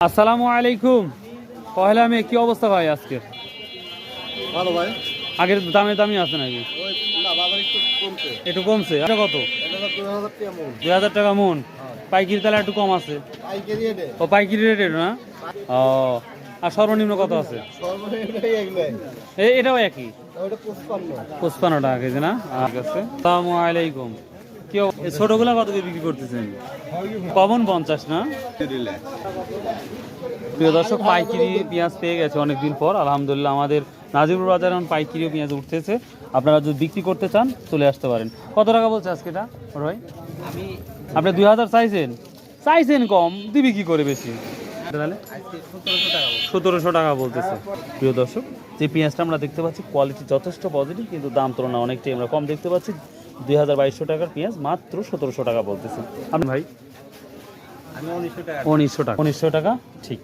আসসালামু আলাইকুম। পহেলা মে কি অবস্থা ভাই আজকে? ভালো ভাই। আগের দামি আছে নাকি? ওই না বাজার একটু কমছে। একটু কমছে। এটা কত? এটা তো 2000 টাকা মন। 2000 টাকা মন। হ্যাঁ। পাইকারি তাহলে একটু কম আছে। পাইকারি রেটে। ও পাইকারি রেটে না? ও, আর সর্বনিম্ন কত আছে? সর্বনিম্ন এগুলাই। এটাও একই। ওটা 55। 55 টাকা কেজি না? ঠিক আছে। আসসালামু আলাইকুম। কি এই ছোটগুলা কত করে বিক্রি করতেছেন? কমন 50 না? প্রিয় দর্শক, পাইকারি পেঁয়াজ পেয়ে গেছে অনেকদিন পর আলহামদুলিল্লাহ। আমাদের নাজিরপুর বাজারে এখন পাইকারি পেঁয়াজ উঠতেছে। আপনারা যদি বিক্রি করতে চান চলে আসতে পারেন। কত টাকা বলছে আজকে এটা ভাই? আপনি 2000 চাইছেন কম, দিবি কি করে বেশি? তাহলে 1700 টাকা বলতেছে। প্রিয় দর্শক, যে পেঁয়াজটা আমরা দেখতে পাচ্ছি কোয়ালিটি যথেষ্ট পজিটিভ, কিন্তু দাম তুলনা অনেকটাই আমরা কম দেখতে পাচ্ছি। 2200 টাকার পেঁয়াজ মাত্র 1700 টাকা বলতেছে। আপনি ভাই? 1900 টাকা। 1900 টাকা ঠিক।